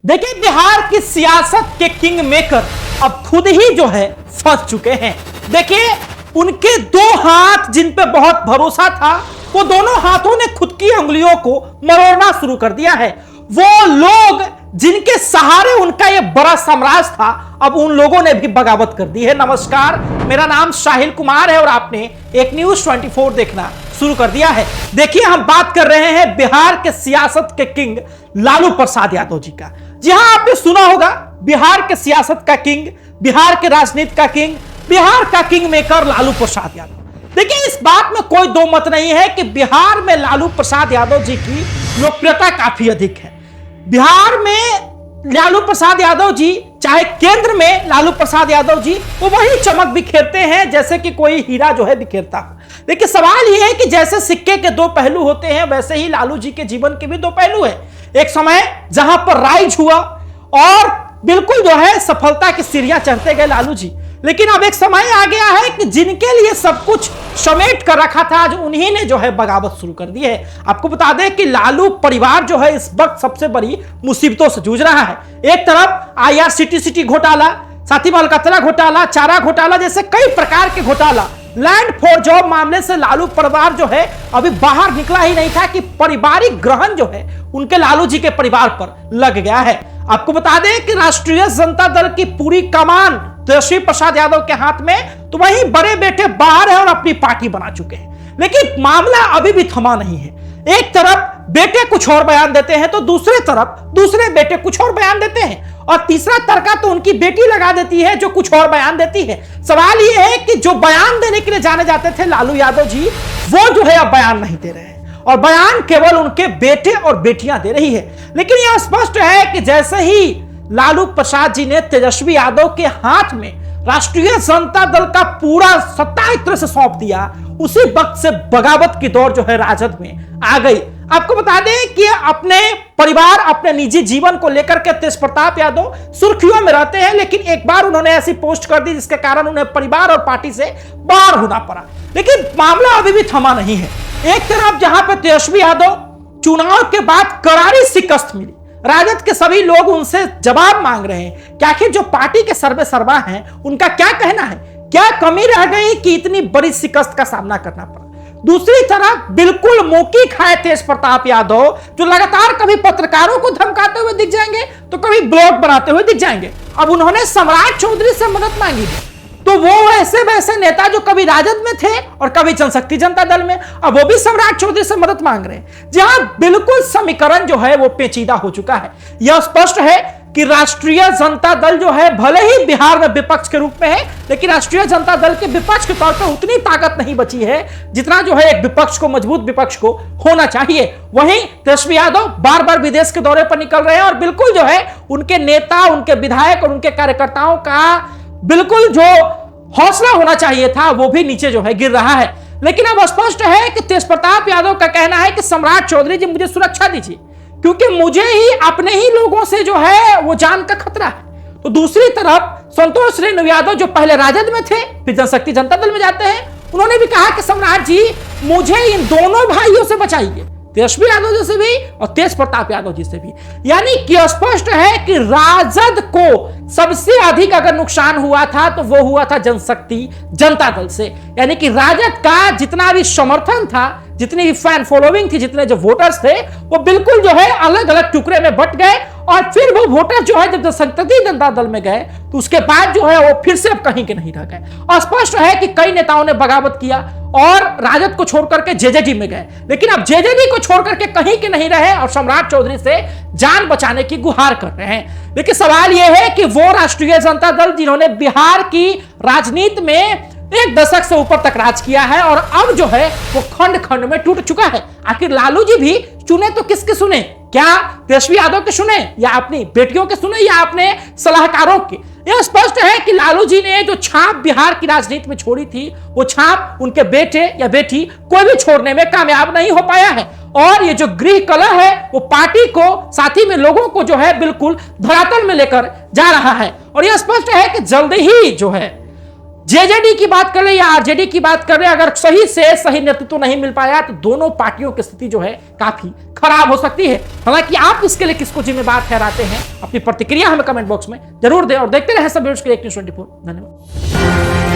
देखिए, बिहार की सियासत के किंग मेकर अब खुद ही जो है फंस चुके हैं। देखिए, उनके दो हाथ जिन पे बहुत भरोसा था, वो दोनों हाथों ने खुद की उंगलियों को मरोड़ना शुरू कर दिया है। वो लोग जिनके सहारे उनका ये बड़ा साम्राज्य था, अब उन लोगों ने भी बगावत कर दी है। नमस्कार, मेरा नाम साहिल कुमार है और आपने एक न्यूज 24 देखना शुरू कर दिया है। देखिए, हम बात कर रहे हैं बिहार के सियासत के किंग लालू प्रसाद यादव जी का। जी हां, आपने सुना होगा, बिहार के सियासत का किंग, बिहार के राजनीति का किंग, बिहार का किंग मेकर लालू प्रसाद यादव। देखिए, इस बात में कोई दो मत नहीं है कि बिहार में लालू प्रसाद यादव जी की लोकप्रियता काफी अधिक है। बिहार में लालू प्रसाद यादव जी, चाहे केंद्र में लालू प्रसाद यादव जी, वो वही चमक बिखेरते हैं जैसे कि कोई हीरा जो है बिखेरता हो। देखिए, सवाल यह है कि जैसे सिक्के के दो पहलू होते हैं, वैसे ही लालू जी के जीवन के भी दो पहलू है। एक समय जहां पर राइज हुआ और बिल्कुल जो है सफलता की सीढ़ियां चढ़ते गए लालू जी, लेकिन अब एक समय आ गया है कि जिनके लिए सब कुछ समेट कर रखा था, आज उन्हीं ने जो है बगावत शुरू कर दी है। आपको बता दें कि लालू परिवार जो है इस वक्त सबसे बड़ी मुसीबतों से जूझ रहा है। एक तरफ IRCTC घोटाला, साथी मालकतरा घोटाला, चारा घोटाला जैसे कई प्रकार के घोटाला, लैंड फॉर जॉब मामले से लालू परिवार जो है अभी बाहर निकला ही नहीं था कि पारिवारिक ग्रहण जो है उनके लालू जी के परिवार पर लग गया है। आपको बता दें कि राष्ट्रीय जनता दल की पूरी कमान तेजस्वी प्रसाद यादव के हाथ में, तो वहीं बड़े बेटे बाहर है और अपनी पार्टी बना चुके हैं। लेकिन मामला अभी भी थमा नहीं है। एक तरफ बेटे कुछ और बयान देते हैं, तो दूसरे तरफ दूसरे बेटे कुछ और बयान देते हैं, और तीसरा तड़का तो उनकी बेटी लगा देती है जो कुछ और बयान देती है। सवाल यह है कि जो बयान देने के लिए जाने जाते थे लालू यादव जी, वो जो है अब बयान नहीं दे रहे हैं और बयान केवल उनके बेटे और बेटियां दे रही है। लेकिन यह स्पष्ट है कि जैसे ही लालू प्रसाद जी ने तेजस्वी यादव के हाथ में राष्ट्रीय जनता दल का पूरा सत्ता एक तरह से सौंप दिया, उसी वक्त से बगावत की दौर जो है राजद में आ गई। आपको बता दें कि अपने परिवार, अपने निजी जीवन को लेकर के तेज प्रताप यादव सुर्खियों में रहते हैं, लेकिन एक बार उन्होंने ऐसी पोस्ट कर दी जिसके कारण उन्हें परिवार और पार्टी से बाहर होना पड़ा। लेकिन मामला अभी भी थमा नहीं है। एक तरफ जहां पर तेजस्वी यादव चुनाव के बाद करारी शिकस्त मिली, राजद के सभी लोग उनसे जवाब मांग रहे हैं कि आखिर जो पार्टी के सर्वे सर्वा हैं उनका क्या कहना है, क्या कमी रह गई कि इतनी बड़ी शिकस्त का सामना करना पड़ा। दूसरी तरफ बिल्कुल मुंह खाए तेज प्रताप यादव, जो लगातार कभी पत्रकारों को धमकाते हुए दिख जाएंगे तो कभी ब्लॉग बनाते हुए दिख जाएंगे। अब उन्होंने सम्राट चौधरी से मदद मांगी, तो वो ऐसे वैसे नेता जो कभी राजद में थे और कभी जनशक्ति जनता दल में, अब वो भी सम्राट चौधरी से मदद मांग रहे हैं। जहां बिल्कुल समीकरण जो है वो पेचीदा हो चुका है। यह स्पष्ट है कि राष्ट्रीय जनता दल जो है भले ही बिहार में विपक्ष के रूप में है, लेकिन राष्ट्रीय जनता दल के विपक्ष के तौर पर उतनी ताकत नहीं बची है जितना जो है एक विपक्ष को, मजबूत विपक्ष को होना चाहिए। वहीं तेजस्वी यादव बार बार विदेश के दौरे पर निकल रहे हैं और बिल्कुल जो है उनके नेता, उनके विधायक और उनके कार्यकर्ताओं का बिल्कुल जो हौसला होना चाहिए था वो भी नीचे जो है गिर रहा है। लेकिन अब स्पष्ट है कि तेज प्रताप यादव का कहना है कि सम्राट चौधरी जी मुझे सुरक्षा दीजिए, क्योंकि मुझे ही अपने ही लोगों से जो है वो जान का खतरा है। तो दूसरी तरफ संतोष रेणु यादव जो पहले राजद में थे फिर जनशक्ति जनता दल में जाते हैं, उन्होंने भी कहा कि सम्राट जी मुझे इन दोनों भाइयों से बचाइए, तेजस्वी यादव जी से भी और तेज प्रताप यादव जी से भी। यानी कि स्पष्ट है कि राजद को सबसे अधिक अगर नुकसान हुआ था तो वो हुआ था जनशक्ति जनता दल से। यानी कि राजद का जितना भी समर्थन था, जितनी भी फैन फॉलोइंग थी, जितने जो वोटर्स थे, वो बिल्कुल जो है अलग अलग टुकड़े में बट गए। और फिर वो वोटर जो है जब जनशक्ति जनता दल में गए तो उसके बाद जो है वो फिर से अब कहीं के नहीं रह गए। और स्पष्ट है कि कई नेताओं ने बगावत किया और राजद को छोड़ करके JJD में गए, लेकिन अब JJD को छोड़ करके कहीं के नहीं रहे और सम्राट चौधरी से जान बचाने की गुहार कर रहे हैं। लेकिन सवाल यह है कि वो राष्ट्रीय जनता दल जिन्होंने बिहार की राजनीति में एक दशक से ऊपर तक राज किया है और अब जो है वो खंड खंड में टूट चुका है। आखिर लालू जी भी चुने तो किसके सुने? क्या तेजस्वी यादव के सुने, या अपनी बेटियों के सुने, या अपने सलाहकारों के? यह स्पष्ट है कि लालू जी ने जो छाप बिहार की राजनीति में छोड़ी थी, वो छाप उनके बेटे या बेटी कोई भी छोड़ने में कामयाब नहीं हो पाया है। और ये जो गृह कलह है वो पार्टी को, साथ ही में लोगों को जो है बिल्कुल धरातल में लेकर जा रहा है। और यह स्पष्ट है कि जल्द ही जो है जेजेडी की बात कर ले या आरजेडी की बात कर ले, अगर सही से सही नेतृत्व नहीं मिल पाया तो दोनों पार्टियों की स्थिति जो है काफी खराब हो सकती है। हालांकि आप इसके लिए किसको जिम्मेदार ठहराते हैं, अपनी प्रतिक्रिया हमें कमेंट बॉक्स में जरूर दें और देखते रहे सब न्यूज़ के लिए एक न्यूज़ 24। धन्यवाद।